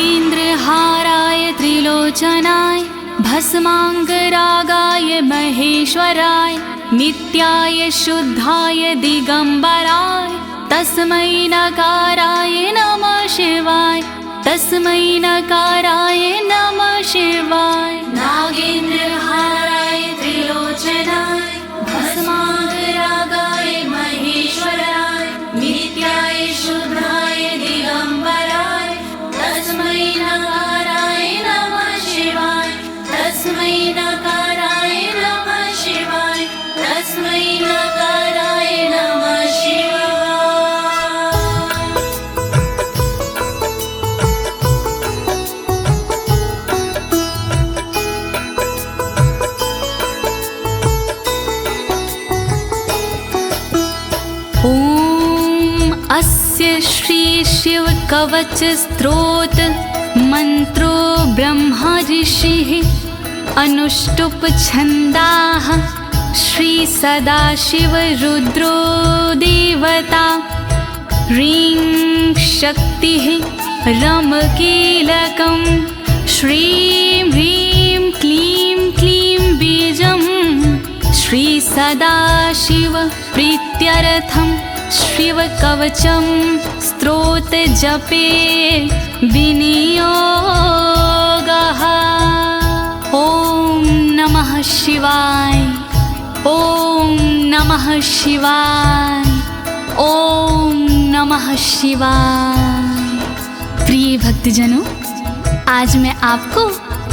नागेन्द्रहाराय त्रिलोचनाय भस्माङ्गरागाय महेश्वराय नित्याय शुद्धाय दिगंबराय तस्मै नकाराय नमः शिवाय तस्मै नकाराय नमः शिवाय। नागेन्द्रहाराय त्रिलोचनाय भस्माङ्गरागाय महेश्वराय नित्याय शुद्धाय दिगंबराय तस्मै नकाराय नमः शिवाय तस्मै नकाराय नमः शिवाय तस्मै नकाराय नमः शिवाय। अस्य श्री शिव कवच स्तोत्र मंत्रो ब्रह्मा ऋषिः अनुष्टुप छंदाः श्री सदाशिव रुद्रो देवता ह्रीं शक्तिः रम कीलकं श्रीं ह्रीं क्लीं क्लीं बीजं श्री सदाशिव प्रीत्यर्थं शिव कवचम स्तोत्र जपे विनियोगः। ओम नमः शिवाय ओम नमः शिवाय ओम नमः शिवाय। प्रिय भक्तजनों, आज मैं आपको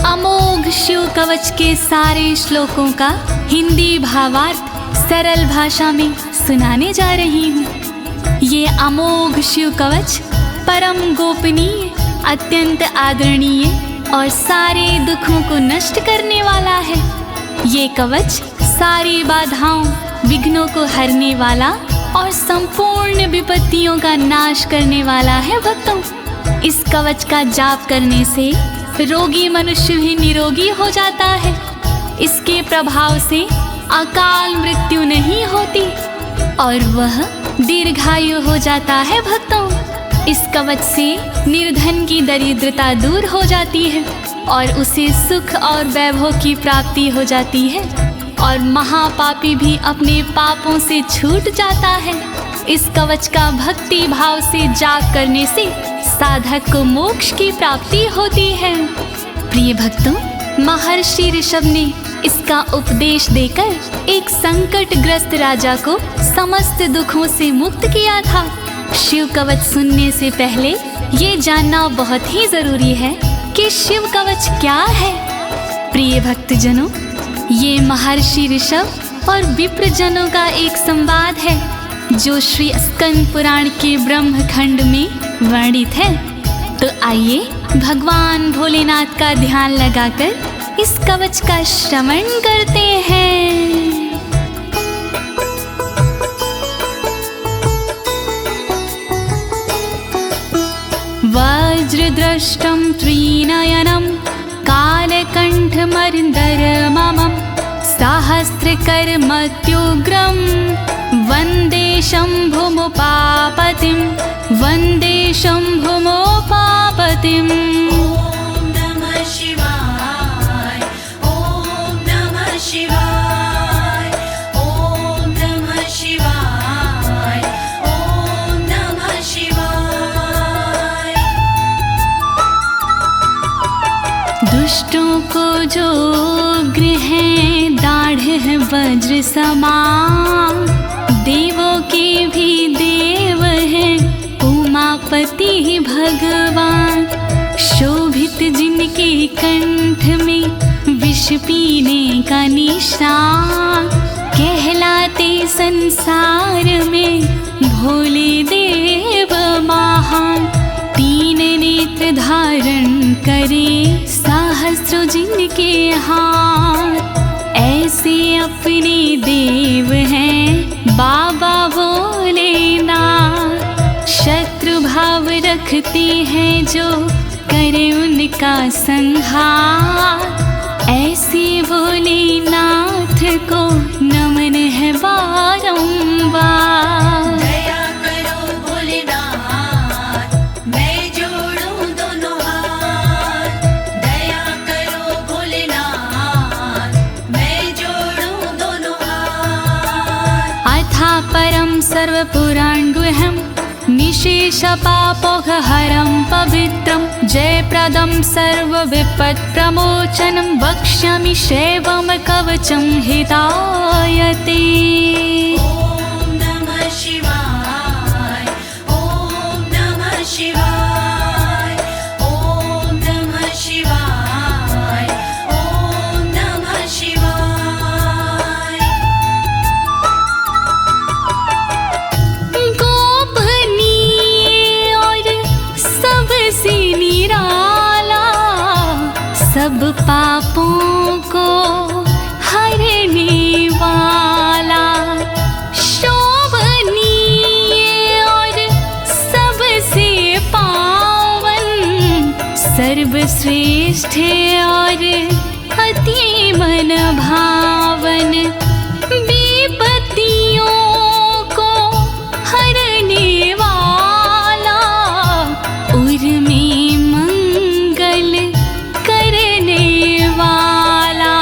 अमोघ शिव कवच के सारे श्लोकों का हिंदी भावार्थ सरल भाषा में सुनाने जा रही हूँ। ये अमोघ शिव कवच परम गोपनीय, अत्यंत आदरणीय और सारे दुखों को नष्ट करने वाला है। ये कवच सारी बाधाओं, विघ्नों को हरने वाला और संपूर्ण विपत्तियों का नाश करने वाला है। भक्तों, इस कवच का जाप करने से रोगी मनुष्य भी निरोगी हो जाता है। इसके प्रभाव से अकाल मृत्यु नहीं होती और वह दीर्घायु हो जाता है। भक्तों, इस कवच से निर्धन की दरिद्रता दूर हो जाती है और उसे सुख और वैभव की प्राप्ति हो जाती है और महापापी भी अपने पापों से छूट जाता है। इस कवच का भक्ति भाव से जाप करने से साधक को मोक्ष की प्राप्ति होती है। प्रिय भक्तों, महर्षि ऋषभ ने इसका उपदेश देकर एक संकटग्रस्त राजा को समस्त दुखों से मुक्त किया था। शिव कवच सुनने से पहले ये जानना बहुत ही जरूरी है कि शिव कवच क्या है। प्रिय भक्तजनों, ये महर्षि ऋषभ और विप्रजनों का एक संवाद है जो श्री स्कंद पुराण के ब्रह्मखंड में वर्णित है। तो आइए भगवान भोलेनाथ का ध्यान लगाकर इस कवच का श्रवण करते हैं। वज्रदृष्टं त्रिनयनं कालकण्ठमर्दरममं सहस्रकर्मत्युग्रं वन्दे शम्भुमुपापतिं वन्दे शम्भुमुपापतिम्। दुष्टों को जो उग्र है दाढ़ है वज्र समान, देवों के भी देव है उमापति भगवान। शोभित जिनके कंठ में विष पीने का निशान, कहलाते संसार में भोले देव महान। तीन नेत्र धारण करे सहस्रों जिनके हाथ, ऐसे अपने देव हैं बाबा भोलेनाथ। शत्रु भाव रखते हैं जो करे उनका संहार, ऐसे भोलेनाथ को नमन है बारंबार। दया करो भोलेनाथ, मैं जोड़ूं दोनों हाथ, परं सर्वपुराणगुह्यं निशेषपापोघहरं पवित्रं जयप्रदं सर्वविपत्प्रमोचनं वक्ष्यामि शैवं कवचं हितायते। ॐ नमः शिवाय, ॐ नमः शिवाय, ॐ नमः शिवाय, ॐ नमः शिवाय। गोपनीय और सबसे निराला, सब पापों को हरने वाला, शोभनीय और सबसे पावन, सर्वश्रेष्ठ और अति मन भावन, विपत्तियों को हरने वाला, उर में मंगल करने वाला,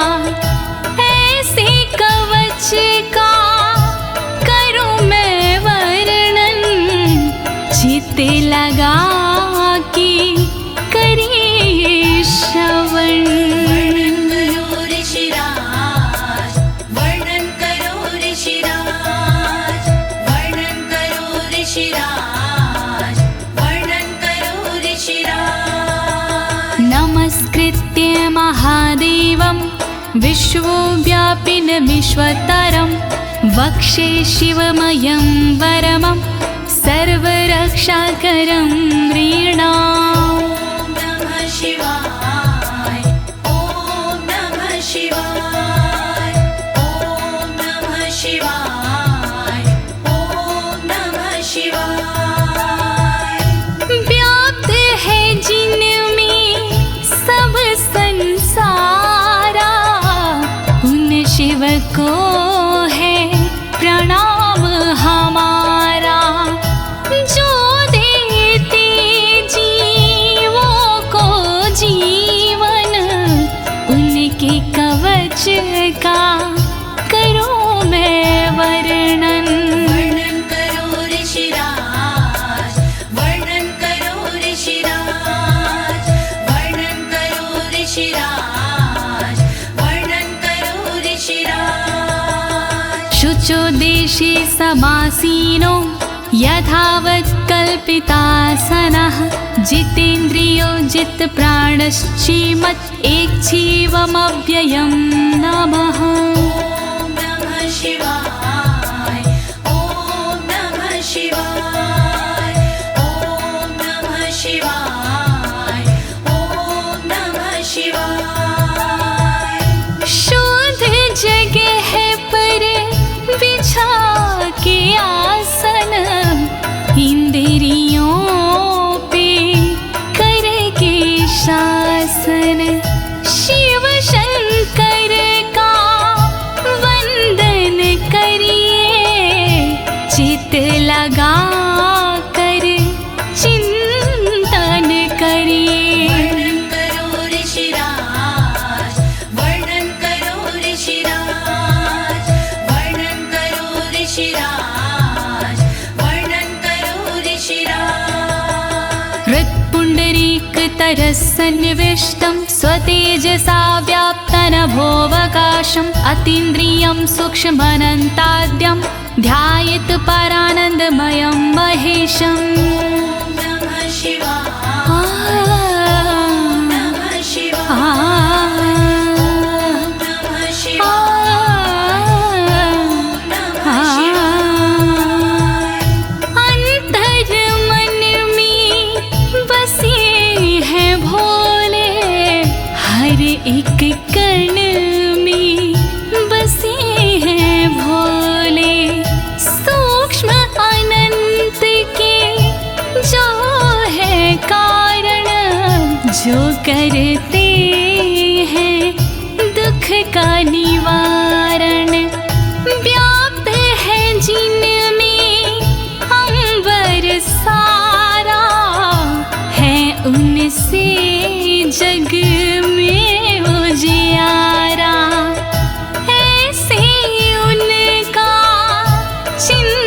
ऐसे कवच का करूं मैं वर्णन, चित्त लगा के करिए श्रवण। वर्णन करो ऋषिराज, वर्णन करो ऋषिराज, वर्णन करो ऋषिराज, वर्णन करो ऋषिराज। नमस्कृत्य महादेवं विश्वव्यापिनमीश्वरं वक्षे शिवमयं वरमं सर्वरक्षाकरं नृणाम्। ॐ नमः शिवाय, ॐ नमः शिवाय, ॐ नमः शिवाय, ॐ नमः शिवाय। व्याप्त है जिनमें सब संसारा, उन शिव को है प्रणाम हमारा, जो देते जीवों को जीवन, उनके कवच का करूं मैं वर्णन। वर्णन करो ऋषिराज, वर्णन करो ऋषिराज, वर्णन करो ऋषिराज, वर्णन करो ऋषिराज। शुचो देशे समासीनो यथावत् कल्पितासनः, जितेन्द्रियो जितप्राणश्चेमत् एकजीवमव्ययं नमः। ॐ नमः शिवाय, ॐ नमः शिवाय, ॐ नमः शिवाय, ॐ नमः शिवाय। शुद्ध जगह पर बिछा के आसन, इंद्रियों पे करके शासन, शिव शंकर का वंदन करिए, चित लगा कर चिंतन करिए। वर्णन करो ऋषिराज, वर्णन करो ऋषिराज, वर्णन करो ऋषिराज, वर्णन करो ऋषिराज। हृत्पुण्डरीकतरसन्निविष्टं स्वतेजसा व्याप्तनभोऽवकाशम्, अतीन्द्रियं सूक्ष्ममनन्ताद्यं ध्यायेत् परानन्दमयं महेशम्। ॐ नमः शिवाय, नमः शिवाय, नमः शिवाय, नमः शिवाय। अंतर मन में बसे हैं भोले, हर एक कण में बसे हैं भोले, सूक्ष्म अनंत के जो है कारण, जो करते हैं दुख का निवारण, व्याप्त है जिनमें अंबर सारा, है उनसे जग में उजियारा, ऐसे उनका चिंतन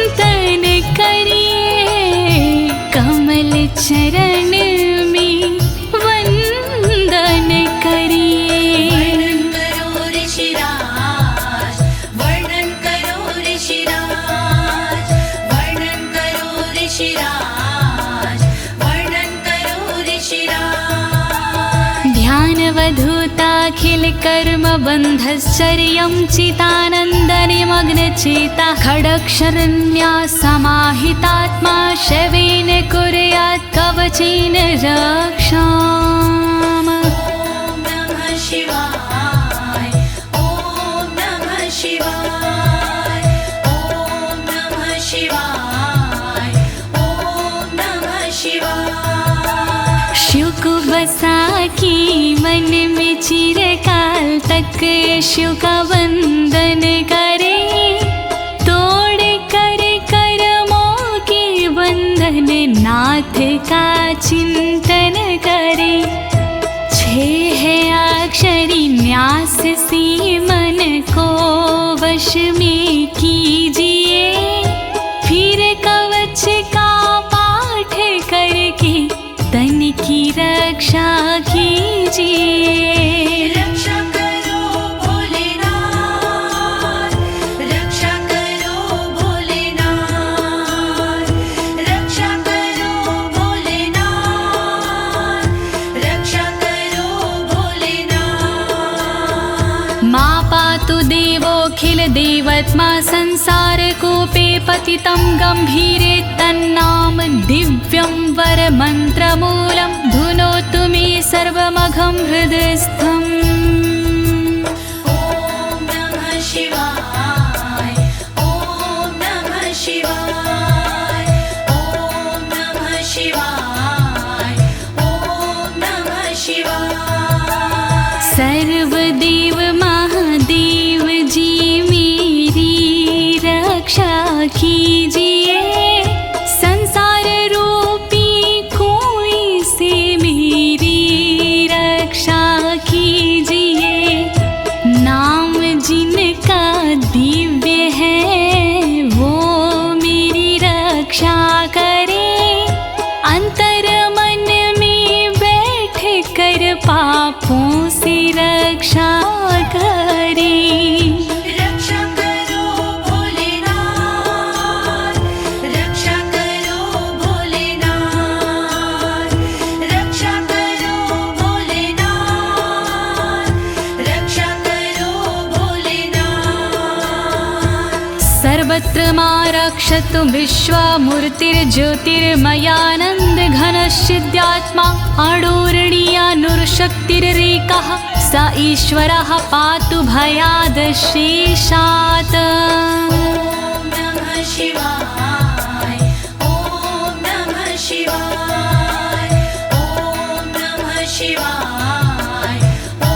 कर्मबन्धश्चर्यं चितानन्दनिमग्नचेता खडक्षरण्या समाहितात्मा शवेन कुर्यात् कवचेन रक्षाम्। ॐ नमः शिवाय ॐ नमः शिवाय ॐ नमः शिवाय ॐ नमः शिवाय। शिव को बसा की मन में चिरकाल तक शिव का वंदन करे, तोड़ कर कर्मों के बंधन नाथ का चिंतन करे। छह अक्षरी न्यास सी मन को वश में कीजिए, फिर कवच का पाठ करके तन की रक्षा कीजिए। रक्षा करो भोलेनाथ, रक्षा करो भोलेनाथ, रक्षा करो भोलेनाथ, रक्षा करो भोलेनाथ। मां पातु देवोऽखिल देवत्मा संसार कूपे पतितं गंभीरे तन्नाम दिव्यं वरमन्त्रमूलं धुनोतु मे सर्वमघं हृदयस्थम्। ॐ नमः शिवाय ॐ नमः शिवाय ॐ नमः शिवाय ॐ नमः शिवाय। सर्वदेव महादेव जी मेरी रक्षा कीजिए, संसार रूपी कोई से मेरी रक्षा कीजिए। नाम जिनका दिव्य है वो मेरी रक्षा करे, अंतर मन में बैठ कर पापों से रक्षा करे। रक्षा करो भोलेनाथ, रक्षा करो भोलेनाथ, रक्षा करो भोलेनाथ, रक्षा करो भोलेनाथ। सर्वत्र मां रक्षतु विश्वमूर्तिर्ज्योतिर्मयानन्द घनश्चिद्यात्मा अडोरणीयानुर्शक्तिरेकः स ईश्वरः पातु भयादशेषात्। ॐ नमः शिवाय ॐ नमः शिवाय ॐ नमः शिवाय ॐ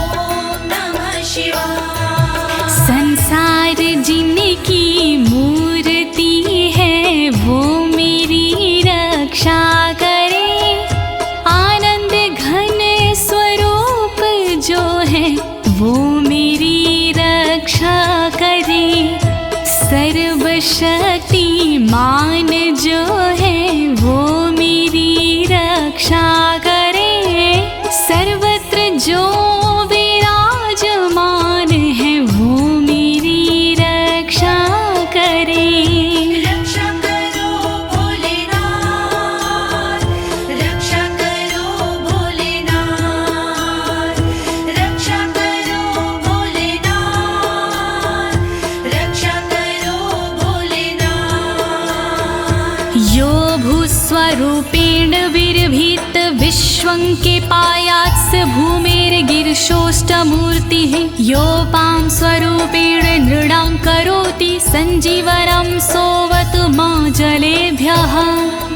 नमः शिवाय। संसार जिनकी मूर्ति है वो मेरी रक्षा करे, आनंद घन स्वरूप जो है वो मेरी रक्षा करे। सर्वशक्तिमान जो है वो मेरी रक्षा करे, सर्वत्र जो विराजमान है वो मेरी रक्षा करे। रक्षा करो भोलेनाथ, रक्षा करो भोलेनाथ, रक्षा करो भोलेनाथ, रक्षा करो भोलेनाथ। यो भूस्वरूपेण विर्भीत विश्वं के पायात् स भूमेर्गिरिशोष्टमूर्तिः, योपां स्वरूपेण नृणां करोति सञ्जीवनं सोऽवतु मां जलेभ्यः। ॐ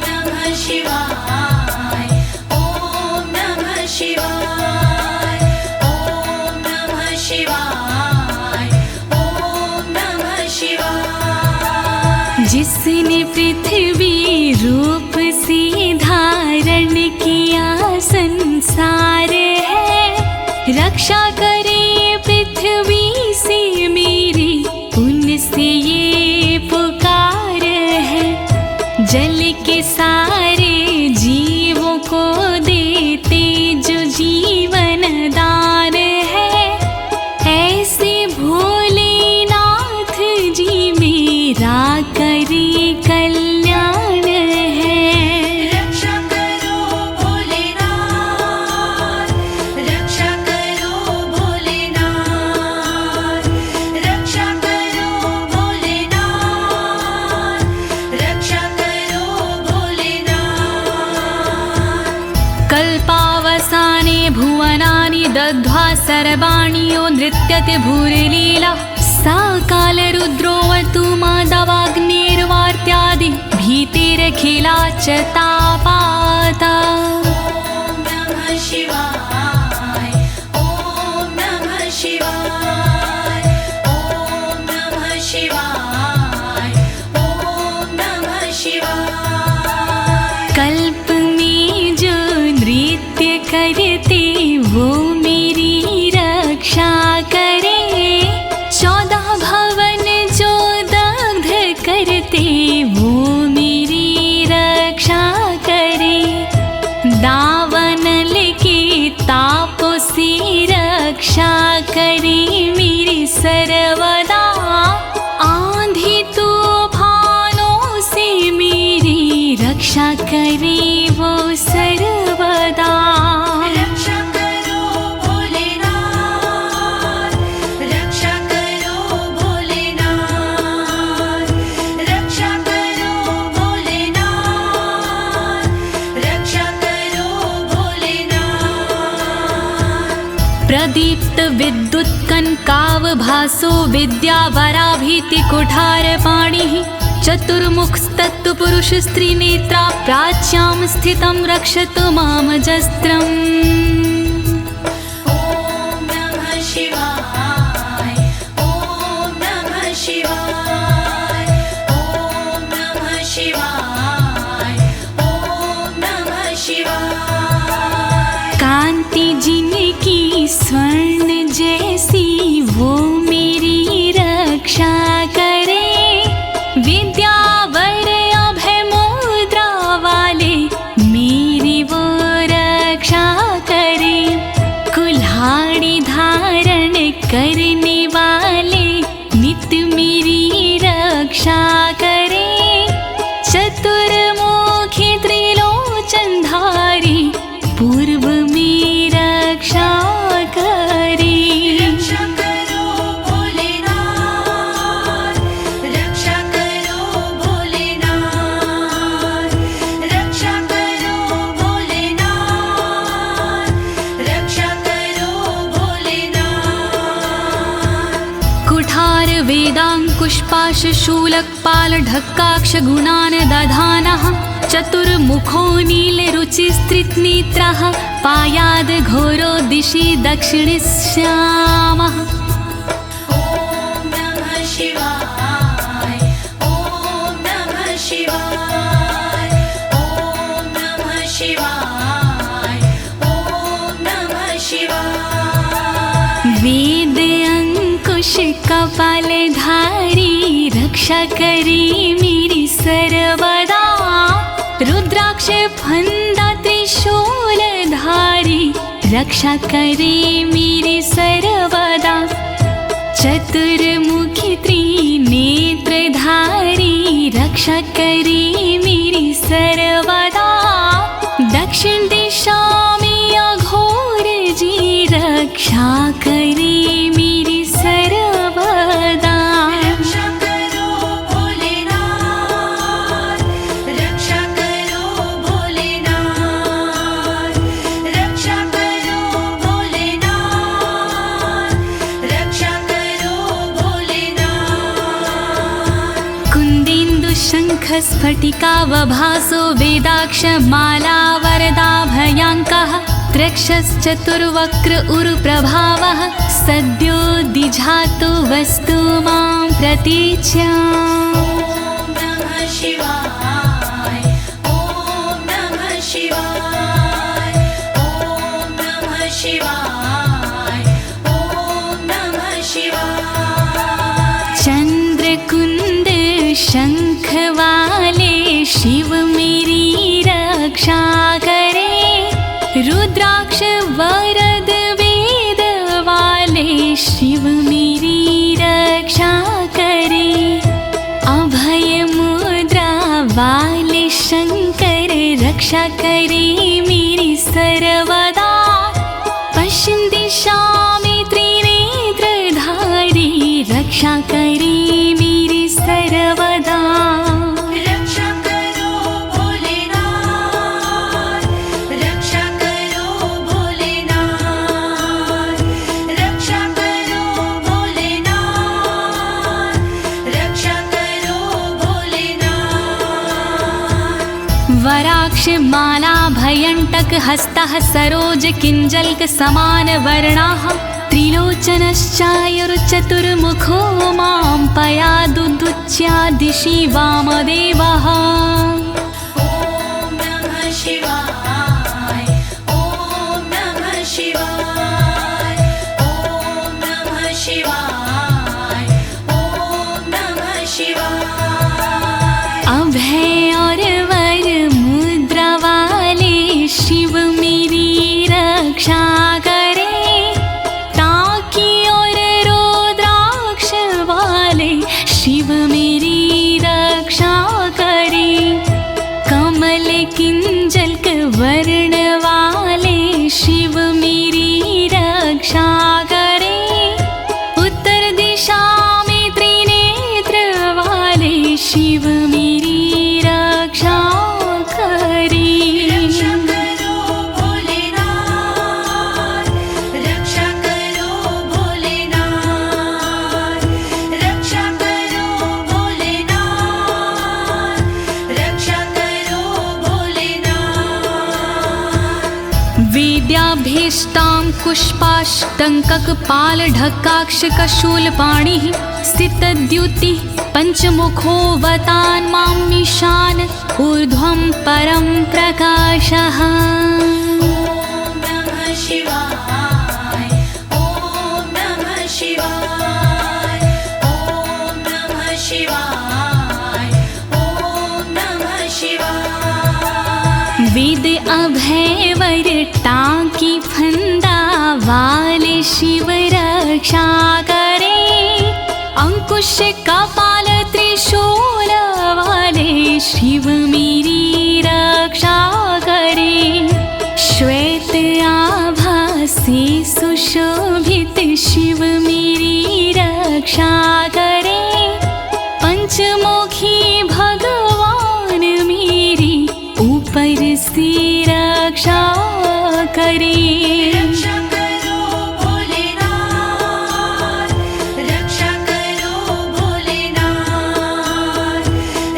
नमः शिवाय ॐ नमः शिवाय ॐ नमः शिवाय ॐ नमः शिवाय। जिसने पृथ्वी रूप से धारण किया संसार है, रक्षा करे पृथ्वी से मेरी उनसे ये पुकार है। जल के सारे जीवों को देते जो जीवन दान है, ऐसे भोलेनाथ जी मेरा करे कल्याण है। रक्षा करो भोलेनाथ, रक्षा करो भोलेनाथ, सर्वाणि यो नृत्यते भूरिलीला सा कालरुद्रोऽवतु माधवाग्निर्वार्त्यादि भीतिरखिला च तापाता। ॐ नमः शिवाय ॐ नमः शिवाय ॐ नमः शिवाय ॐ नमः शिवाय। कल्प में जो नृत्य करते वो मेरी रक्षा करे, 14 भवन जो दग्ध करते वो मेरी रक्षा करे। दावानल के तापों से रक्षा करे मेरी सर्वदा, आंधी तूफानों से मेरी रक्षा करे वो सर्वदा। रक्षा करो भोलेनाथ, रक्षा करो भोलेनाथ, रक्षा करो भोलेनाथ, रक्षा करो भोलेनाथ। प्रदीप्त विद्युत कनकावभासो विद्यावराभीति कुठारपाणिः, चतुर्मुखस्तत्पुरुष स्त्रीनेत्रा प्राच्यां स्थितं रक्षतु मामजस्त्रम्। ॐ नमः शिवाय ॐ नमः शिवाय ॐ नमः शिवाय ॐ नमः शिवाय। कांति जिनकी स्वर्ण जैसी वो मेरी रक्षा करे, विद्यावर अभय मुद्रा वाले मेरी वो रक्षा करे। कुल्हाड़ी धारण करने वाले नित्य मेरी रक्षा करे। चतुर्मुखी त्रिलोचनधारी पूर्व में रक्षा करे। रक्षा करो भोलेनाथ, रक्षा करो भोलेनाथ, रक्षा करो भोलेनाथ, रक्षा करो भोलेनाथ। कुठार वेदांकुशपाश शूलकपाल ढक्काक्ष गुणान् दधानः, चतुर्मुखो नीलरुचिस्त्रिनेत्रः पायाद् घोरो दिशि दक्षिणश्यामः। ॐ नमः शिवाय ॐ नमः शिवाय ॐ नमः शिवाय ॐ नमः शिवाय। वेद अंकुश कपालधारी रक्षा करे मेरी सर्वदा, रुद्राक्ष फंदा त्रिशूलधारी रक्षा करे मेरी सर्वदा। चतुर्मुखी त्रिनेत्रधारी रक्षा करे मेरी सर्वदा। दक्षिण दिशा में अघोर जी रक्षा करे मेरी सर्वदा। रक्षा करो भोलेनाथ, रक्षा करो भोलेनाथ, रक्षा करो भोलेनाथ, रक्षा करो भोलेनाथ। कुन्देन्दु शङ्ख स्फटिकावभासो वेदाक्ष माला वरदाभयाङ्कः, त्रक्षश्चतुर्वक्र उरुप्रभावः सद्यो दिझातु वस्तु मां प्रतीच्याम्। ॐ नमः शिवाय ॐ नमः शिवाय ॐ नमः शिवाय ॐ नमः शिवाय। चंद्रकुंद शंख वाले शिव मेरी रक्षा करे, रुद्राक्ष वरद वेद वाले शिव मेरी रक्षा करे। अभय मुद्रा वाले शंकर रक्षा करे मेरी सर्वदा। पश्चिम दिशा में त्रिनेत्रधारी रक्षा करे मेरी सर्वदा। रक्षा करो भोलेनाथ, रक्षा करो भोलेनाथ, रुद्राक्ष माला भयंटक हस्तः सरोज किंजल्क समान वर्णाः त्रिलोचनश्चायुर्चतुर्मुखो मां पयादुदुच्या दिशि वामदेवः। ॐ नमः शिवाय ॐ नमः शिवाय ॐ नमः शिवाय ॐ नमः शिवाय। अभय और वर मुद्रा वाले शिव मेरी रक्षा करे, टाकी और रुद्राक्ष वाले शिव मेरी रक्षा करे, कमल किंजल्क वर्ण वाले शिव मेरी रक्षा करे, उत्तर दिशा में त्रिनेत्र वाले शिव मेरी रक्षा करे। रक्षा करो भोलेनाथ, रक्षा करो भोलेनाथ, रक्षा करो भोलेनाथ, रक्षा करो भोलेनाथ। वेद्याभीष्टां पुष्पाष्टङ्ककपालढक्काक्षकशूलपाणिः स्थितद्युतिः पञ्चमुखोऽवतान् मामीशान ऊर्ध्वं परं प्रकाशः। ॐ नमः शिवाय ॐ नमः शिवाय ॐ नमः शिवाय ॐ नमः शिवाय। वेद अभय वर टाकी फंदा वाले शिव रक्षा करे, अंकुश कपाल त्रिशूल वाले शिव मेरी रक्षा करे, श्वेत आभा से सुशोभित शिव मेरी रक्षा करे, पंचमुखी भगवान मेरी ऊपर से रक्षा करे। रक्षा करो भोलेनाथ, रक्षा करो भोलेनाथ,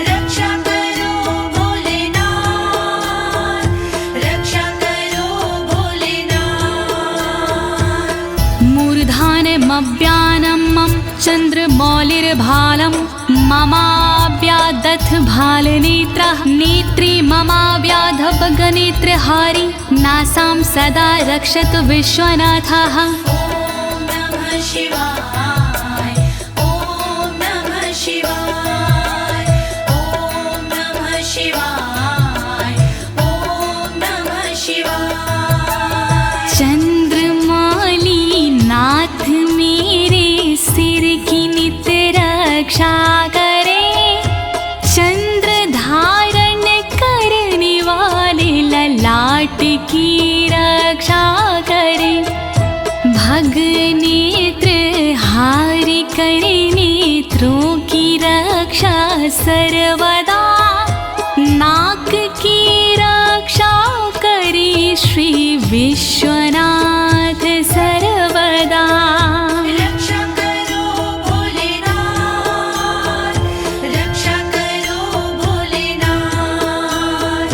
रक्षा करो भोलेनाथ, रक्षा करो भोलेनाथ। मूर्धानमव्यानं मम चन्द्रमौलिर्भालं ममाव्यादथ भालनेत्रः, नेत्रे ममाव्याधपगनेत्रहारी नासां सदा रक्षतु विश्वनाथः। ॐ नमः शिवाय ॐ नमः शिवाय ॐ नमः शिवाय ॐ नमः शिवाय। चंद्रमौली नाथ मेरे सिर की नित रक्षा करे, चंद्र धारण करने वाले ललाट की रक्षा करे, भग नेत्र हारि करे नेत्रों की रक्षा सर्वदा, नाक की रक्षा करे श्री विश्वनाथ सर्वदा। रक्षा करो भोलेनाथ, रक्षा करो भोलेनाथ,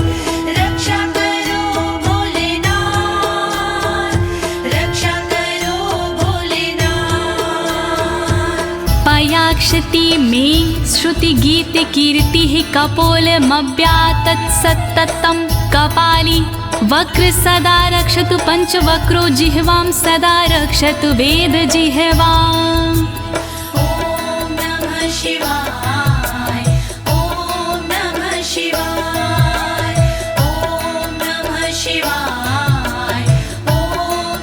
रक्षा करो भोलेनाथ, रक्षा करो भोलेनाथ। पयाक्षति में श्रुति गीत कीर्ति कपोलमव्यातत् सत्ततं कपाली, वक्र सदा रक्षतु पंचवक्रो जिह्वां सदा रक्षतु वेद जिह्वाम्। ॐ नमः शिवाय ॐ नमः शिवाय ॐ नमः शिवाय ॐ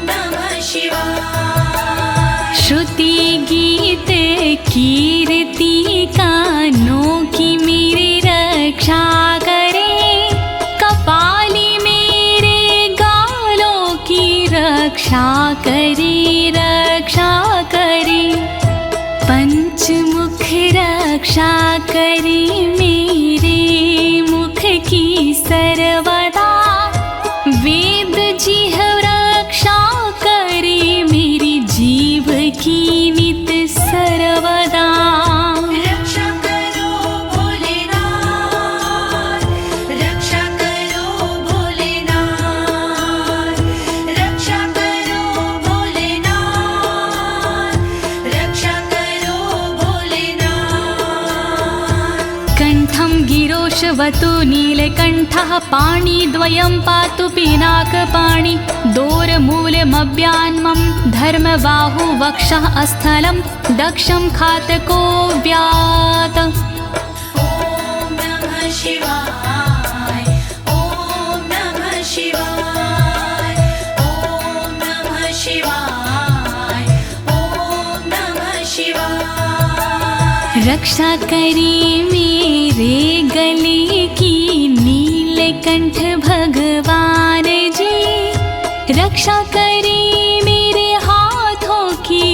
नमः शिवाय। श्रुति गीत कीर्ति कानों की मेरी रक्षा करे, कपाली मेरे गालों की रक्षा करे, रक्षा करे, पंचमुख रक्षा करे मेरे मुख की सर्वदा, वेद जिह्व रक्षा करे मेरी जीव की नित सर्वदा। रक्षा करो भोलेनाथ, रक्षा करो कण्ठं गिरोशवतु नीलकण्ठः पाणिद्वयं पातु पिनाकपाणि दोरमूलमव्यान्मं धर्मबाहु वक्षः अस्थलं दक्षं खातको व्यात्। ॐ नमः शिवाय ॐ नमः शिवाय ॐ नमः शिवाय ॐ नमः शिवाय। रक्षा करे मेरे गले की नीलकंठ भगवान जी, रक्षा करे मेरे हाथों की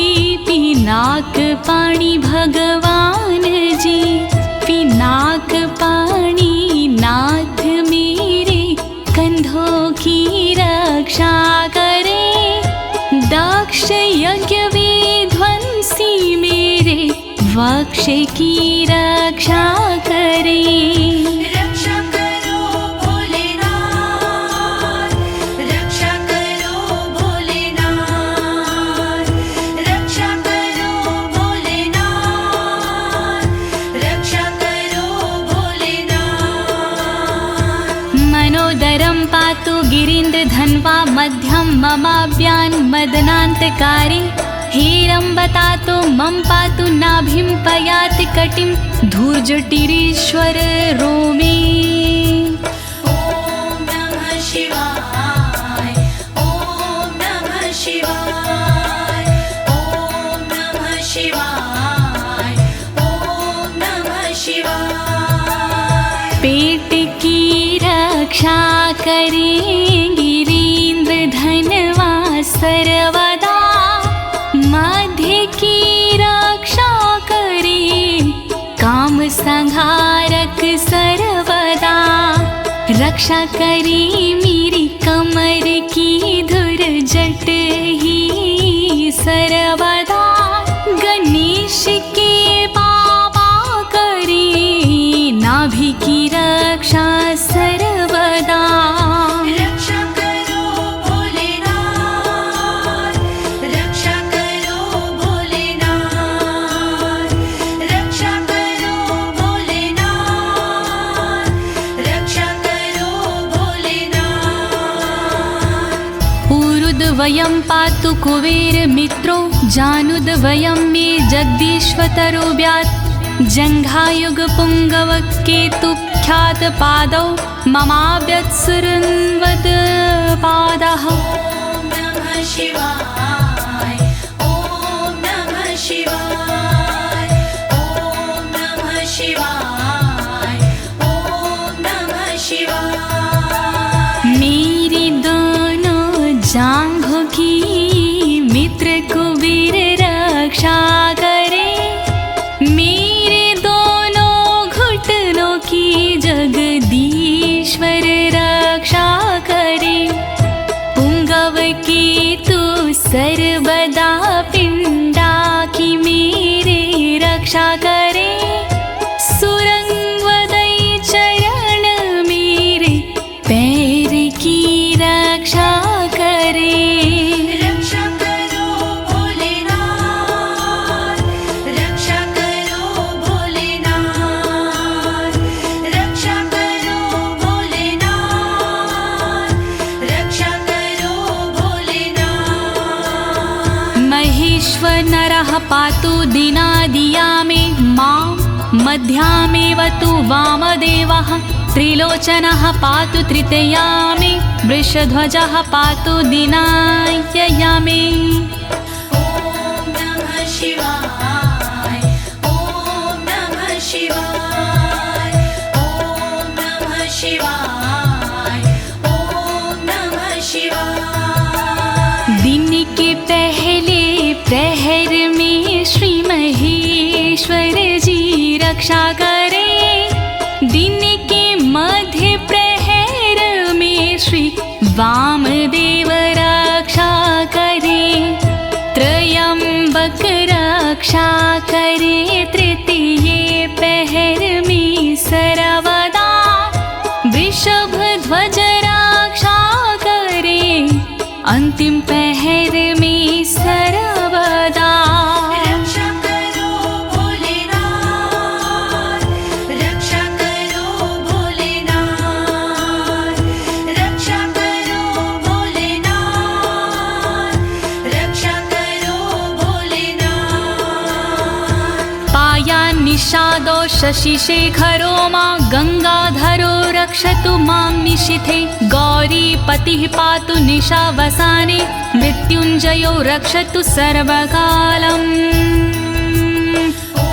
पिनाक पाणी भगवान जी, पिनाक पाणी नाथ मेरे कंधों की रक्षा करे, दक्ष यज्ञ विध्वंसी मेरे वक्ष की रक्षा करे। रक्षा करो भोलेनाथ, रक्षा करो भोलेनाथ, रक्षा करो भोलेनाथ, रक्षा करो भोलेनाथ। मनोदरं पातु गिरीन्द्रधन्वा मध्यं ममाव्यान् मदनान्तकारी, हेरम्बतातो मम पातु नाभिं पयाति कटिं धूर्जटिरीश्वर रोमे। ॐ नमः शिवाय ॐ नमः शिवाय ॐ नमः शिवाय ॐ नमः शिवाय। पेट की रक्षा करें गिरीन्द्रधनवा सर्वदा, मध्य की रक्षा करे काम संहारक सर्वदा, रक्षा करे मेरी कमर की धुरजट ही सर्वदा, गणेश के बाबा करे नाभि की रक्षा सर्वदा। रक्षा करो भोलेनाथ, रक्षा करो भोलेनाथ, रक्षा करो भोलेनाथ, रक्षा करो भोलेनाथ। ऊरुद्वयं पातु कुबेर मित्रो, जानुद्वयं मे जगदीश्वतरो व्यात्, जङ्घायुग पुङ्गव केतुख्यात पादौ ममाव्यत्सुरन्वद पादः। ॐ नमः शिवाय ॐ नमः शिवाय ॐ नमः शिवाय ॐ नमः शिवाय। मेरी दोनों जांघों की मित्र कुबेर रक्षा करे, मेरे दोनों घुटनों की जगदीश्वर रक्षा करे, पुंगव की तू सर्वदा पिंडा की मेरे रक्षा करे, सुरंगवदई चरण मेरे पैर की रक्षा करे। रक्षा करो भोलेनाथ, रक्षा करो भोलेनाथ, रक्षा करो भोलेनाथ, रक्षा करो भोलेनाथ। महेश्वर नरः पातु दिनादिया मे मां, मध्यामेव तु वामदेवः, त्रिलोचनः पातु तृतीया मे, वृषध्वजः पातु दिनायया मे। ॐ नमः शिवाय ॐ नमः शिवाय ॐ नमः शिवाय ॐ नमः शिवाय। दिन के पहले प्रहर में श्री महेश्वर जी रक्षा करे, दिन के मध्य प्रहर में श्री वामदेव रक्षा करे, त्रयंबक रक्षा करे, तृतीय पहर में सर्वदा, वृषभ ध्वज रक्षा करे, अंतिम पहर में सर्वदा। रक्षा करो भोलेनाथ, रक्षा निषादो शशिशेखरो मां गङ्गाधरो रक्षतु मां निशिथे गौरीपतिः पातु निशावसाने मृत्युञ्जयो रक्षतु सर्वकालम् ॐ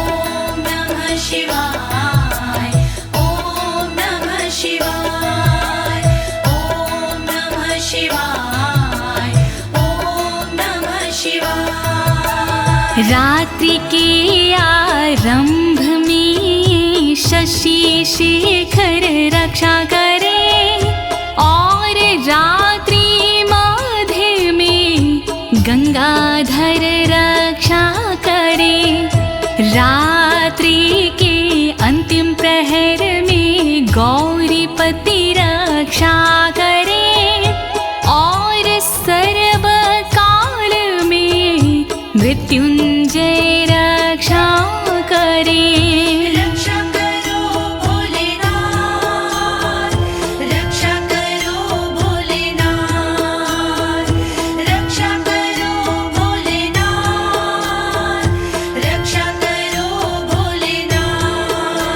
नमः शिवाय ॐ नमः शिवाय ॐ नमः शिवाय ॐ नमः शिवाय। रात्रि के आरंभ में शशि शेखर रक्षा करे और रात्रि मध्य में गंगाधर रक्षा करे। रात्रि के अंतिम प्रहर में गौरीपति रक्षा करे और सर्वकाल में मृत्युंजय रक्षा करे। रक्षा करो भोलेनाथ रक्षा करो भोलेनाथ रक्षा करो भोलेनाथ रक्षा करो भोलेनाथ।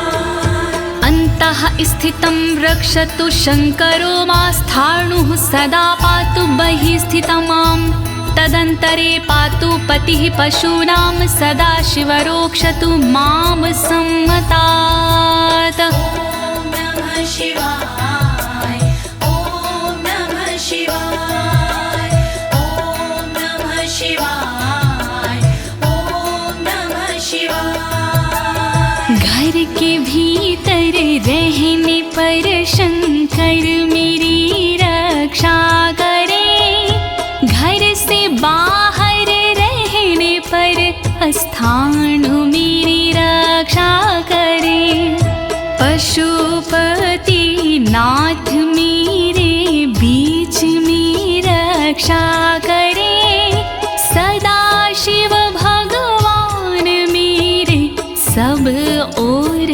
अन्तः स्थितं रक्षतु शङ्करो मास्थाणुः सदा पातु बहिः स्थितं माम् तदन्तरे पातु पतिः पशूनां सदा शिवरोक्षतु मां सम्मतात्। ॐ नमः शिवाय ॐ नमः शिवाय ॐ नमः शिवाय ॐ नमः शिवाय। घर के भीतर रहने पर शंकर मेरी रक्षा करे घर से बाहर रहने पर स्थान मेरी रक्षा करे। पशुपति नाथ मेरे बीच में रक्षा करे सदा शिव भगवान मेरे सब ओर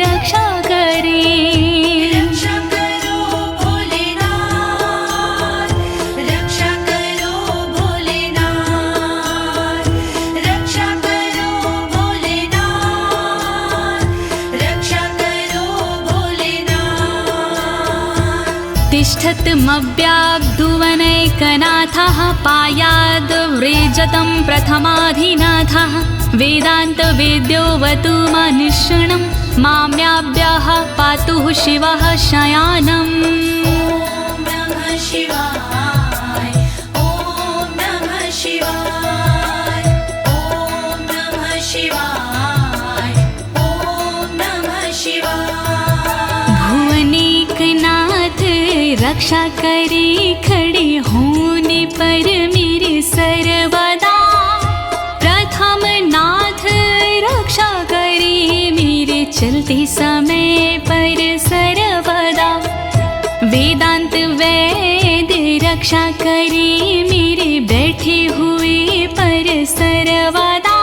रक्षा करे। रक्षा करो भोलेनाथ रक्षा करो भोलेनाथ रक्षा करो भोलेनाथ रक्षा करो भोलेनाथ। तिष्ठतमव्याब्धुवनैकनाथः पायाद्व्रेजतं प्रथमाधिनाथः वेदान्तवेद्योऽवतु मनुष्यणं माम्याभ्यः पातु शिवः शयानम्। ॐ नमः शिवाय ॐ नमः शिवाय ॐ नमः शिवाय ॐ नमः शिवाय। भुवनेकनाथ रक्षा करे खड़े होने पर मेरे सर्वदा प्रथम नाथ रक्षा करे मेरे चलते समय पर सर्वदा। वेदांत वैद्य रक्षा करे मेरे बैठे हुए पर सर्वदा।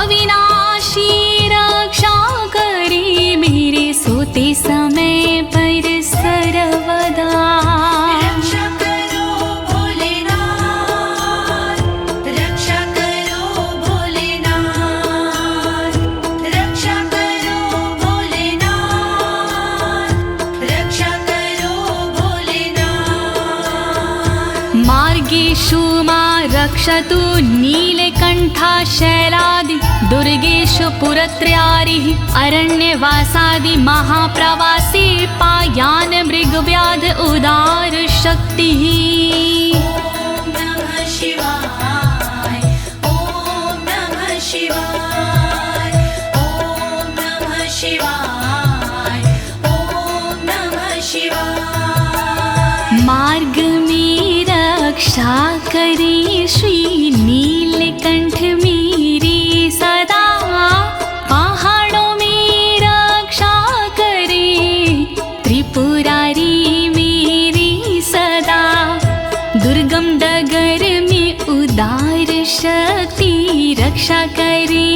अविनाशी रक्षा करे मेरे सोते समय पर सर्वदा। रक्षा करो भोलेनाथ रक्षा करो भोलेनाथ रक्षा करो भोलेनाथ रक्षा करो भोलेनाथ। मार्गेषु मां रक्षतु नीलकण्ठा शैलादि दुर्गेषु पुरत्रयारिः अरण्यवासादि महाप्रवासी पायान् मृगव्याध उदार शक्तिः। ॐ नमः शिवाय ॐ नमः शिवाय ॐ नमः शिवाय ॐ नमः शिवाय। मार्ग में रक्षा करे श्री नीलकंठ मेरी सदा। पहाड़ों में रक्षा करे त्रिपुरारी मेरी सदा। दुर्गम डगर में उदार शक्ति रक्षा करे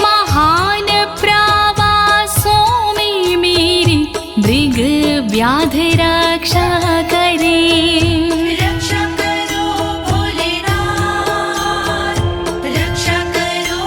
महान प्रवासों में मेरी मृग व्याध रक्षा करे। रक्षा करो भोलेनाथ रक्षा करो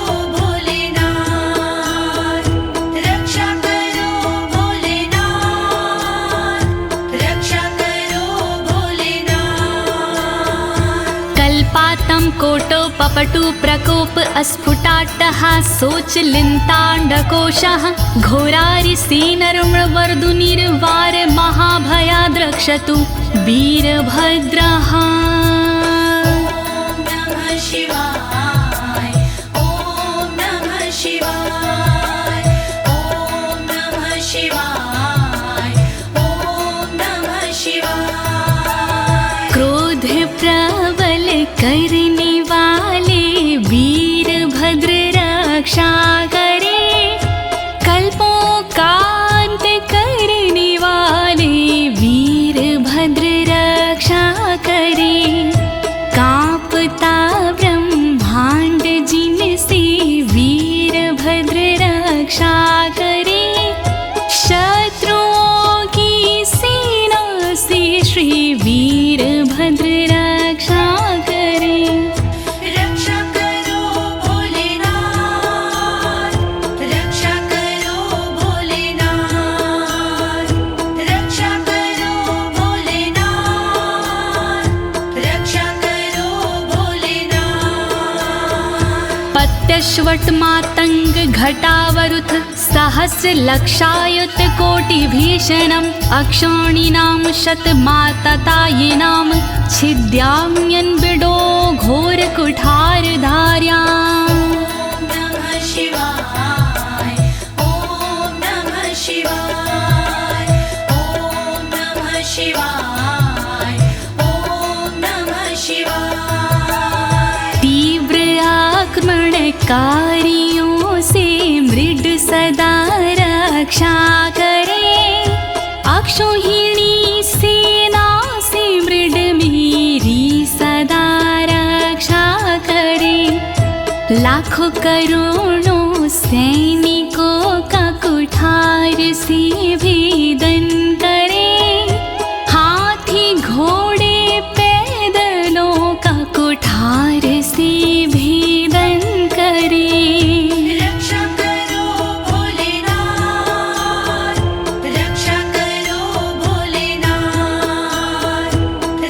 पपटु प्रकोप अस्फुटाट्टहासोच लिन्ताण्डकोशः घोरारिसेनर्मवर्दुनिर्वार महाभयाद्रक्षतु वीरभद्रः। शिवाय ॐ नमः शिवाय ॐ नमः शिवाय ॐ नमः शिवाय। क्रोध प्रबल करने वाले वीरभद्र रक्षा करे, कल्पों का अंत करने वाले वीरभद्र रक्षा करे। कांपता ब्रह्मांड जिनसे वीरभद्र रक्षा करे, शत्रुओं की सेना से श्री वीरभद्र रक्षा करे। रक्षा करो भोलेनाथ, रक्षा करो भोलेनाथ, रक्षा करो भोलेनाथ, रक्षा करो भोलेनाथ। पत्यश्वट मातंग घटावरुथ सहस्र लक्षायुत कोटि भीषणम् अक्षौणीनां शतमाततायिनां छिद्याम्यन् बिडो घोर कुठार धार्याम्। नमः शिवाय ॐ नमः शिवाय ॐ नमः शिवाय ॐ नमः शिवाय। तीव्र आक्रमणकारियों से मृड सदा रक्षा करे, अक्षौहिणी सेना से मृड मेरी सदा रक्षा करे। लाखों करोड़ों सैनिकों का कुठार से भेदन करे, हाथी घोड़े पैदलों का कुठार से भेदन करे। रक्षा करो भोलेनाथ, रक्षा करो भोलेनाथ,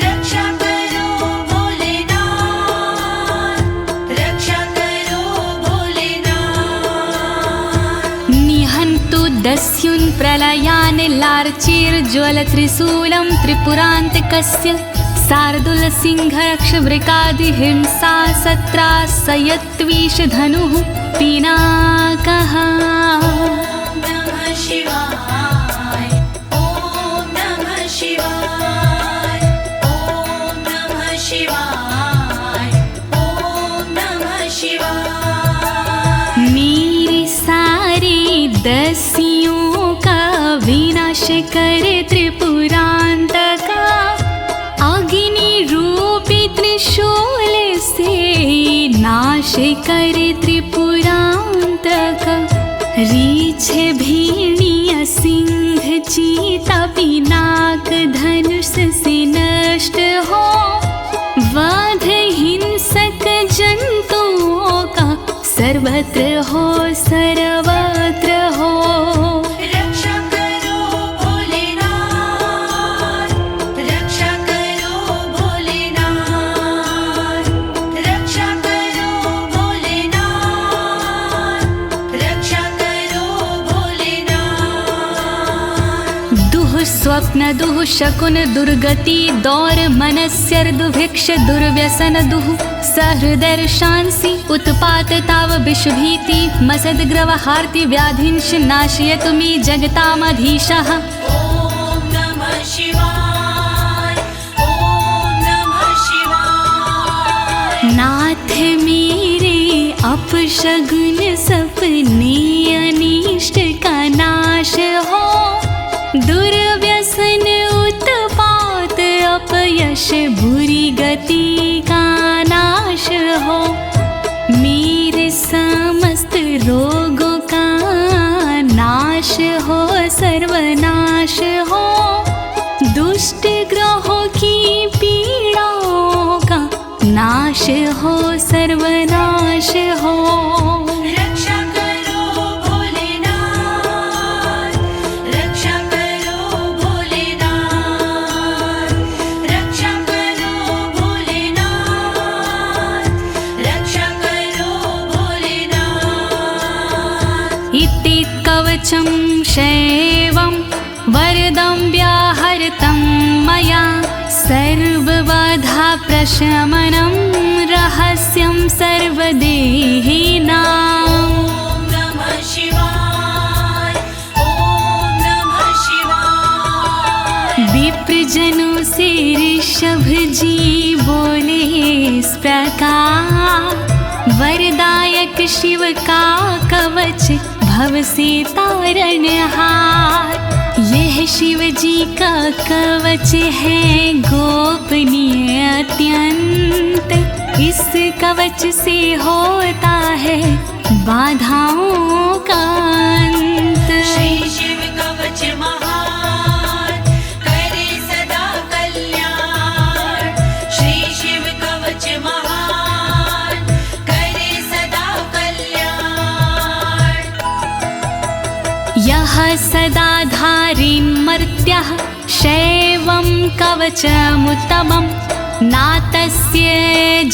रक्षा करो भोलेनाथ, रक्षा करो भोलेनाथ। निहन्तु दस्युन् प्रलयान् लार्चेर्ज्वलत्रिशूलं त्रिपुरान्तकस्य शार्दूलसिंहरक्षवृकादिहिंसा सत्रासयत्विषधनुः पिनाकः। नमः शिवाय ॐ नमः शिवाय ॐ नमः शिवाय ॐ नमः शिवाय। मेरे सारे दस्युओं का विनाश करे त्रिपुरान्तका, अग्नि रूपी त्रिशूल से नाश करे त्रिपुरान्तका। रीछ भेड़िया सिंह चीता पिनाक धनुष से नष्ट हो, वध हिंसक जंतुओं का सर्वत्र हो सर्वत्र हो। रक्षा करो भोलेनाथ, रक्षा करो भोलेनाथ, रक्षा करो भोलेनाथ, रक्षा करो भोलेनाथ। दुः स्वप्न दुः शकुन दुर्गति दौर मनस्यर दुभिक्ष दुर्व्यसन दुः सहृदर्शांसि उत्पात ताव विषभीति मसद्ग्रवहार्ति व्याधिंश नाशयतु मे जगतामधीशः। ॐ नमः शिवाय ॐ नमः शिवाय। नाथ मेरे अपशगुन सपने अनिष्ट का नाश हो, दुर्व्यसन उत्पात अपयश बुरी गति का नाश हो। मेरे समस्त रोगों का नाश हो सर्वनाश हो, दुष्ट ग्रहों की पीड़ाओं का नाश हो सर्वनाश हो। रक्षा करो भोलेनाथ, रक्षा करो भोलेनाथ, रक्षा करो भोलेनाथ, कवचं शैवं वरदं व्याहृतं मया सर्वबाधा प्रशमनं रहस्यं सर्वदेहिनां। नमः शिवाय ॐ नमः शिवाय। विप्रजनों से ऋषभ जी बोले इस प्रकार, वरदायक शिव का कवच भव से तारणहार। यह शिव जी का कवच है गोपनीय अत्यंत, इस कवच से होता है बाधाओं का अंत। श्री शिव कवच महान करे सदा कल्याण। श्री शिव कवच महान करे सदा कल्याण। यः सदा धारिन्मर्त्यः शैवं कवचमुत्तमं, नातस्य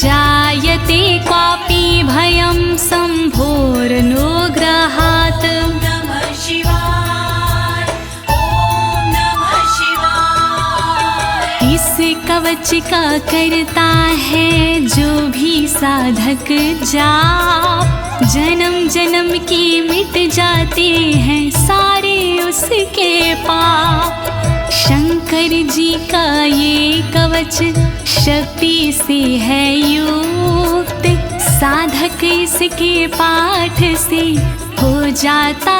जायते क्वापि भयं शम्भोरनुग्रहात्। नमः शिवाय ॐ नमः शिवाय। इस कवच का करता है जो भी साधक जाप, जन्म जन्म के मिट जाते हैं सारे उसके पाप। शंकर जी का ये कवच शक्ति से है युक्त, साधक इसके पाठ से हो जाता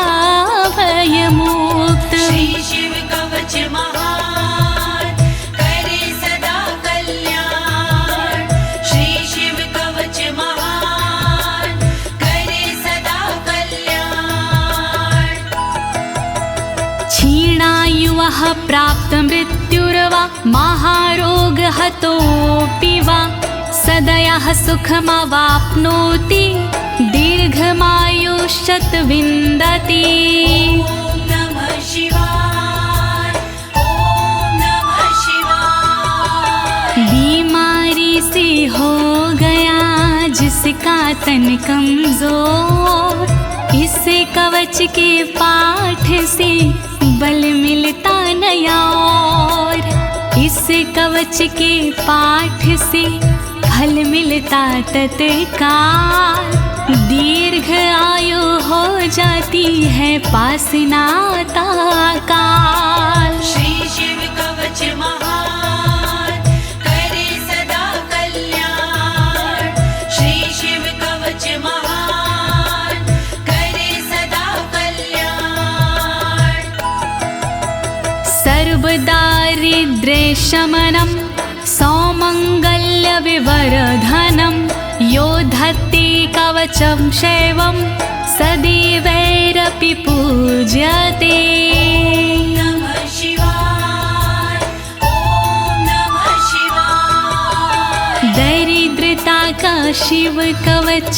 भयमुक्त। श्री शिव कवच महान करे सदा कल्याण। श्री शिव कवच महान करे सदा कल्याण। क्षीणायुः प्राप्त मृत्युर्वा महारोगहतोऽपि वा, सदयः सुखमवाप्नोति दीर्घमायुष्यत् विन्दति। ॐ नमः शिवाय ॐ नमः शिवाय। बीमारी से हो गया जिसका तन कमजोर, इस कवच के पाठ से बल मिलता नया और। इस कवच के पाठ से फल मिलता तत्काल, दीर्घ आयु हो जाती है पास नाता काल। श्री शिव कवच महान करे सदा कल्याण। श्री शिव कवच महान करे सदा कल्याण। सर्वदारिद्र्यशमनं सौमङ्गल्यविवर्धनं, यो धत्ते कवचं शैवं सदैवैरपि पूज्यते। नमः शिवाय ॐ नमः शिवाय। दरिद्रता का शिव कवच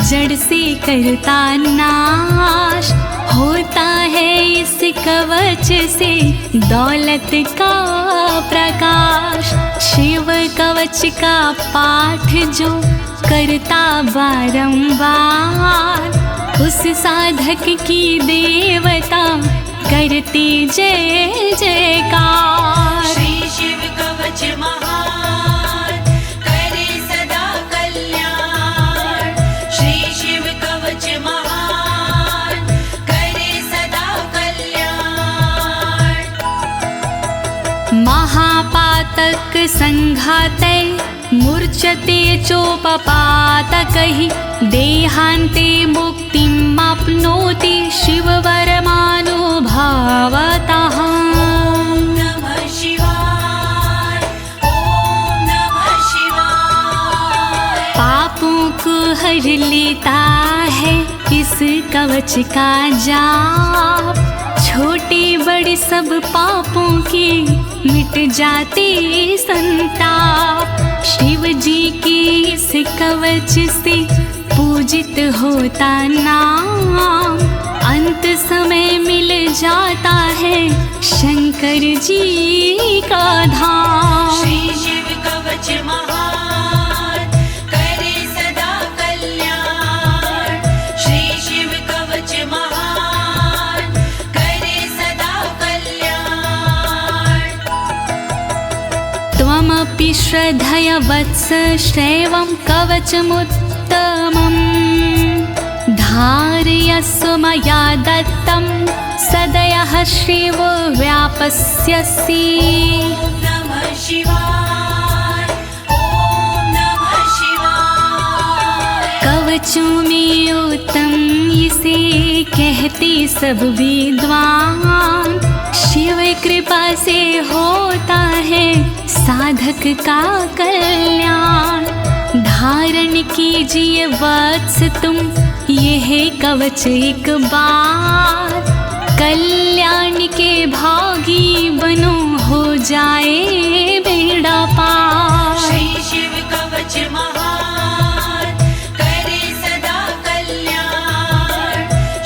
जड़ से करता नाश, होता है इस कवच से दौलत का प्रकाश। शिव कवच का पाठ जो करता बारंबार, उस साधक की देवता करती जय जयकार। श्री शिव कवच महान करे सदा कल्याण। श्री शिव कवच महान करे सदा कल्याण। महापातक संघाते मूर्छते चोपपातकैः, देहान्ते मुक्तिमाप्नोति शिववरमानुभावतः। नमः शिवाय ॐ नमः शिवाय। पापों को हर लेता है इस कवच का जाप, छोटे बड़े सब पापों के मिट जाते संताप। शिव जी के इस कवच से पूजित होता नाम, अंत समय मिल जाता है शंकर जी का धाम। श्री शिव कवच महान करे सदा कल्याण। श्री शिव कवच महान श्रद्धया वत्स श्रेवं कवचमुत्तमम् धारयस्व मया दत्तं सदयः श्रीवो व्यापस्यसि। नमः शिवाय, ॐ नमः शिवाय। कवचों में उत्तम इसे कहते सब विद्वान, शिव कृपा से होता है साधक का कल्याण। धारण कीजिए वत्स तुम यह कवच एक बार, कल्याण के भागी बनो हो जाए बेड़ा पार। श्री शिव कवच महान करे सदा कल्याण।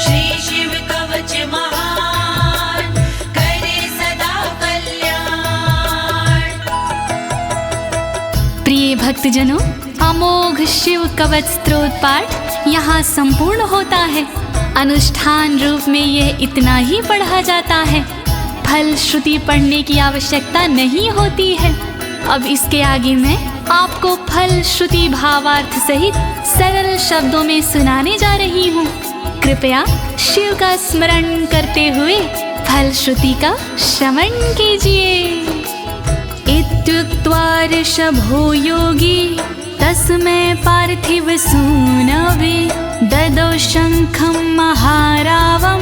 श्री शिव कवच महान करे सदा कल्याण। प्रिय भक्तजनों, अमोघ शिव कवच स्तोत्र पाठ यहाँ संपूर्ण होता है। अनुष्ठान रूप में यह इतना ही पढ़ा जाता है, फल श्रुति पढ़ने की आवश्यकता नहीं होती है। अब इसके आगे मैं आपको फल श्रुति भावार्थ सहित सरल शब्दों में सुनाने जा रही हूँ। कृपया शिव का स्मरण करते हुए फल श्रुति का श्रवण कीजिए। इत्युक्त्वा ऋषभो योगी तस्मै पार्थिव सूनवे ददौ शङ्खं महारावं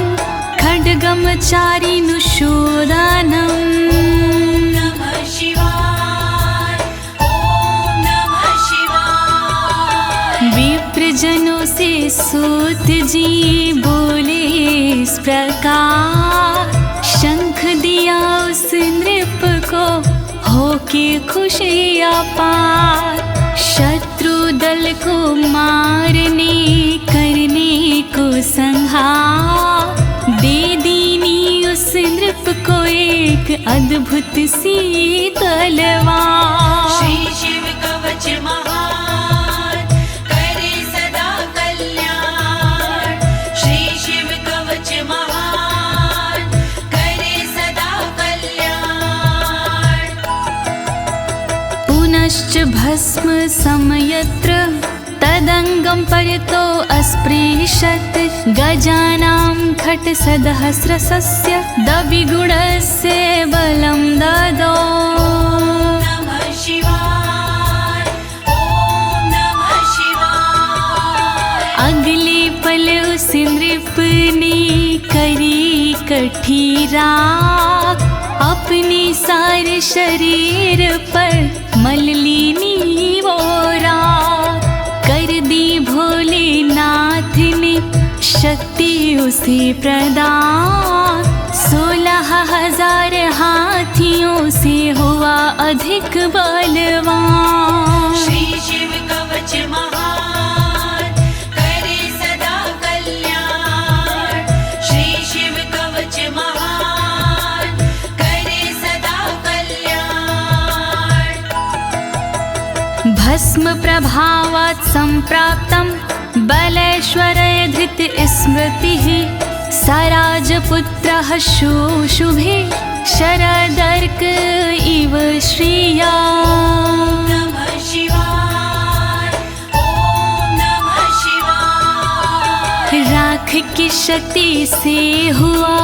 खड्गं चारिनुशोदानम्। नमः शिवाय, ॐ नमः शिवाय। विप्रजनों से सूत जी बोले इस प्रकार, शंख दिया उस नृप को होके खुशी अपार। शत्रु दल को मारने करने को संहार, दे दीनी उस नृप को एक अद्भुत सी तलवार। श्री शिव कवच महान करे सदा कल्याण। श्री शिव कवच महान करे सदा कल्याण। पुनश्च भस्म समयत्र तदंगं परितो अस्पृशत्, गजानां खट्सहस्रस्य दविगुणस्य बलं ददौ। नमः शिवाय, ॐ नमः शिवाय। अगले पल उस नृप ने करी कठी राख, अपने सारे शरीर पर मल ली वो राख। कर दी भोलेनाथ ने शक्ति उसे प्रदान, 16,000 हाथियों से हुआ अधिक बलवान। श्री शिव कवच महान करे सदा कल्याण। श्री शिव कवच महान करे सदा कल्याण। भस्म प्रभावात् संप्राप्तं बलेश्वरे धृत स्मृतिः, सराजपुत्रः शुशुभे शरदर्क इव श्रिया। नमः शिवाय, ॐ नमः शिवाय। राख की शक्ति से हुआ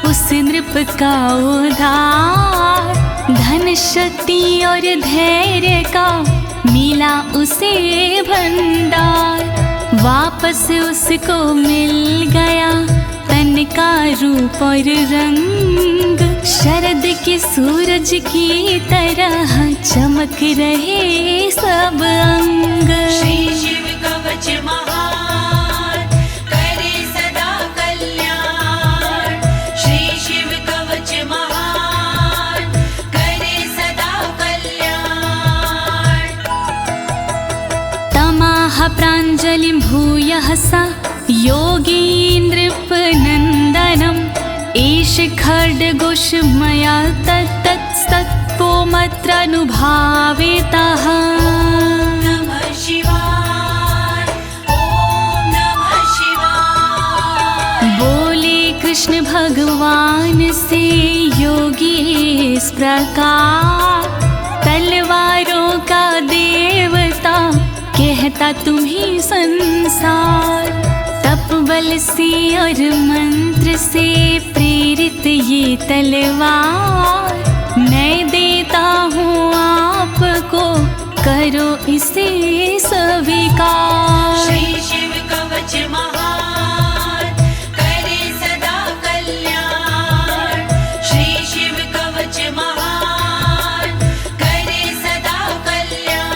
उस नृप का उद्धार, धन शक्ति और धैर्य का मिला उसे भंडार। वापस उसको मिल गया तन का रूप और रंग, शरद के सूरज की तरह चमक रहे सब अंग। श्री शिव कवच महान करे सदा कल्याण। श्री शिव कवच महान करे सदा कल्याण। तमाह प्राञ्जलिं भूयः सा योगीन्द्रपनन्दनम्, एष खड्गोष मया तत्तत्पोमत्रानुभावितः। नमः शिवाय, ॐ नमः शिवाय। बोले कृष्ण भगवान से योगी इस प्रकार, तलवारों देता तुम्हें संसार। तप बल से और मंत्र से प्रेरित ये तलवार, मैं देता हूँ आपको, करो इसे स्वीकार। श्री शिव कवच महान, करे सदा कल्याण। श्री शिव कवच महान, करे सदा कल्याण।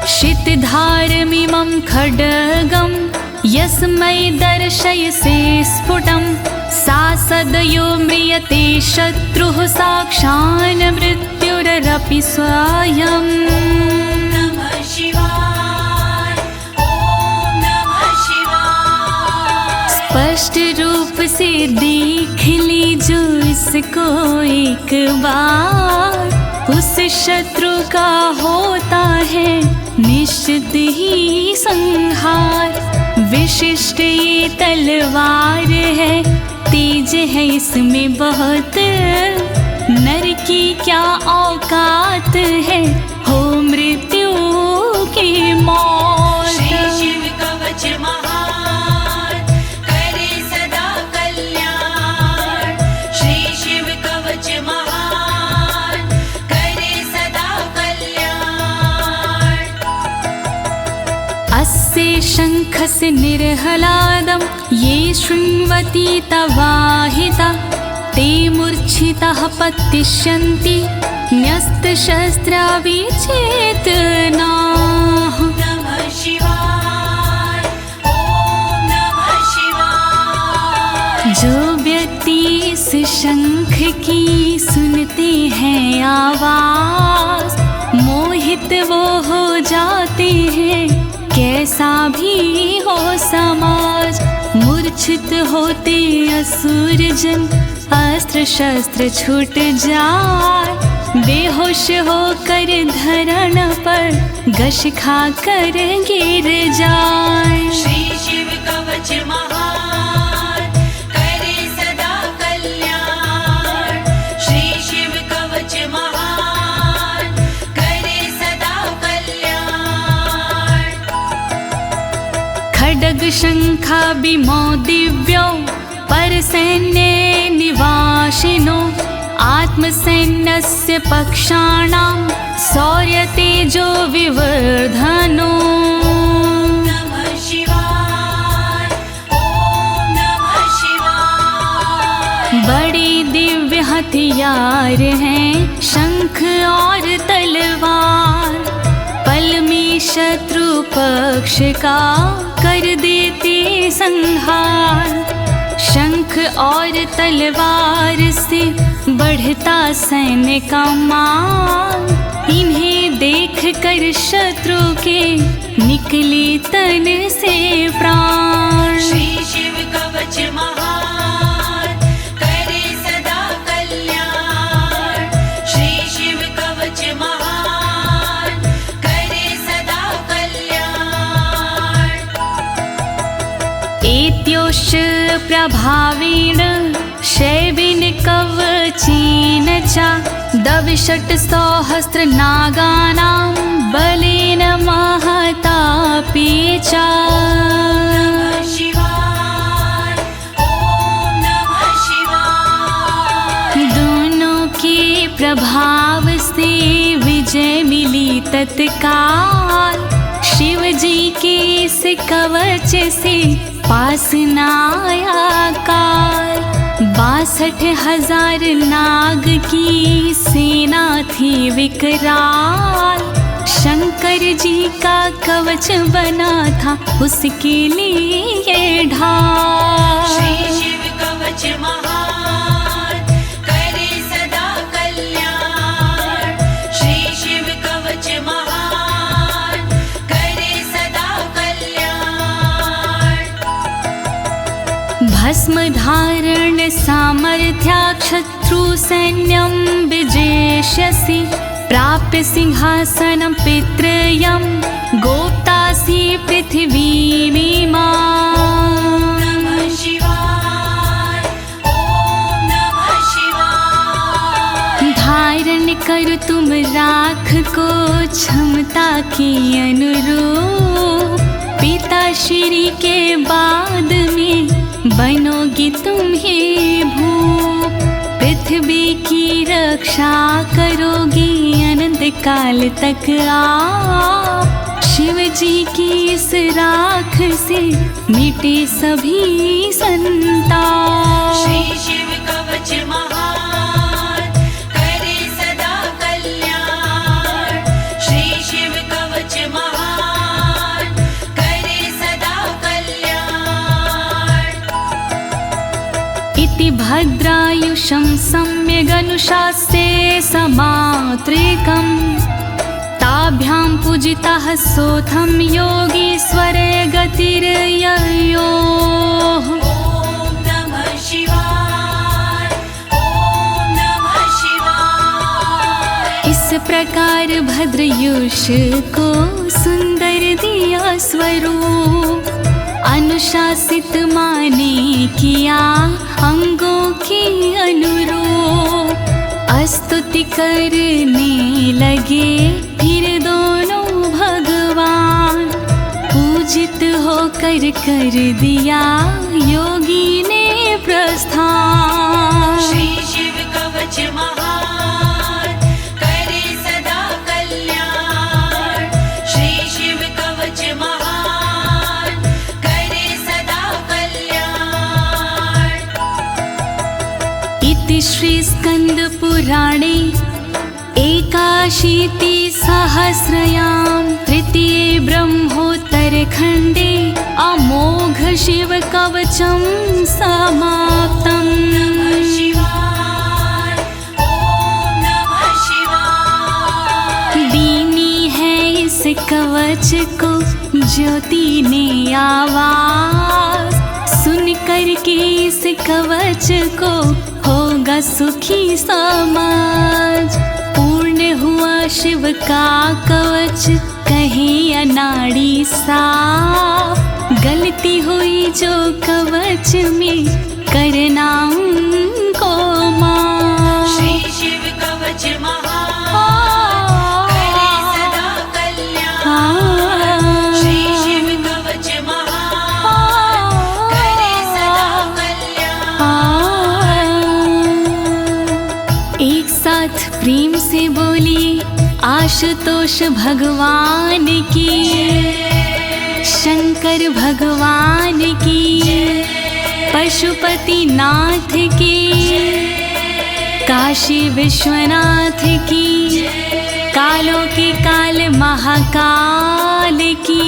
शितधारमिमं खड्गं यस्मै दर्शयसे स्फुटं, सा सदयो म्रियते शत्रुः साक्षान् मृत्युरपि स्वयं। नमः शिवाय, ओम नमः शिवाय। स्पष्ट रूप से देख लीजो इसको एक बार, उस शत्रु का होता है निश्चित ही संहार। विशिष्ट ये तलवार है, तेज है इसमें बहुत, नर की क्या औकात है, हो मृत्यु की मौत। श्री शिव कवच महान, करे सदा कल्याण। श्री शिव कवच महान, करे सदा कल्याण। अस्य शङ्खस्य निर्हलादं ये शृण्वन्ति तवाहिता, ते मूर्छिताः पतिष्यन्ति न्यस्तशस्त्रा विचेतनाः। नमः शिवाय, ओम नमः शिवाय। जो व्यक्ति इस शंख की सुनते हैं आवाज, मोहित वो हो जाते हैं, कैसा भी हो समाज। मूर्छित होते असुर जन, अस्त्र शस्त्र छूट जाए, बेहोश होकर धरण पर घस खा कर गिर जाए। श्री शिव कवच महान, करे सदा कल्याण। श्री शिव कवच महान, करे सदा कल्याण। खड्ग शंखाभिमो दिव्यो परसैन्ये निवासिनो, आत्मसैन्यस्य पक्षाणां शौर्यतेजो विवर्धनो। नमः शिवाय, ओम नमः शिवाय। बड़ी दिव्य हथियार हैं शंख और तलवार, पल में शत्रु पक्ष का कर देते संहार। शंख और तलवार से बढ़ता सैन्य का मान, इन्हें देख कर शत्रु के निकले तन से प्राण। श्री शिव कवच महान, करे सदा कल्याण। श्री शिव कवच महान, करे सदा कल्याण। एत्योश्च प्रभावेण शैवेन कवचेन च, दविषट् सहस्र नागानां बलेन महतापि च। नमः शिवाय, ओम नमः शिवाय। दोनों के प्रभाव से विजय मिली तत्काल, शिव जी के इस कवच से पास न आया काल। 62,000 नाग की सेना थी विकराल, शंकर जी का कवच बना था उसके लिए ढाल। श्री शिव कवच महान, करे सदा कल्याण। श्री शिव कवच महान, करे सदा कल्याण। भस्म धारण सामर्थ्या शत्रु सैन्यं विजेष्यसि, प्राप्य सिंहासनं पितृयं गोप्तासि पृथिवीमिमां। नमः शिवाय, ओम नमः शिवाय। धारण कर तुम तुम राख को क्षमता के अनुरूप, पिता श्री के बाद में बनोगी तुम ही भूप। पृथ्वी की रक्षा करोगी अनंत काल तक आप, शिव जी की इस राख से मिटे सभी संताप। श्री शिव कवच महान करे सदा कल्याण, श्री शिव कवच महान करे सदा कल्याण। इति भद्रायुषं सम्यगनुशास्ये समात्रिकम्, ताभ्यां पूजितः सोऽथं योगीश्वरे गतिर्ययोः। ॐ नमः शिवाय, ॐ नमः शिवाय। इस प्रकार भद्रयुष को सुंदर दिया स्वरूप, अनुशासित माने किया अंगों के अनुरूप। स्तुति करने लगे फिर दोनों भगवान, पूजित होकर कर दिया योगी ने प्रस्थान। श्री शिव कवच महान करे सदा कल्याण, श्री शिव कवच महान करे सदा कल्याण। इति श्री स्कंद पुराणे एकाशीति सहस्रयां तृतीये ब्रह्मोत्तर खंडे अमोघ शिव कवचं समाप्तम्। नमः शिवाय, ॐ नमः शिवाय। दीनी है इस कवच को ज्योति ने आवाज, सुन कर के इस कवच को होगा सुखी समाज। पूर्ण हुआ शिव का कवच कहे अनाड़ी साफ, गलती हुई जो कवच में करना उनको माफ। श्री शिव कवच महान करे सदा कल्याण, श्री शिव कवच महान करे सदा कल्याण। एक साथ प्रेम से बोलिए आशुतोष भगवान की, शंकर भगवान की, पशुपति नाथ की, काशी विश्वनाथ की, कालों के काल महाकाल की।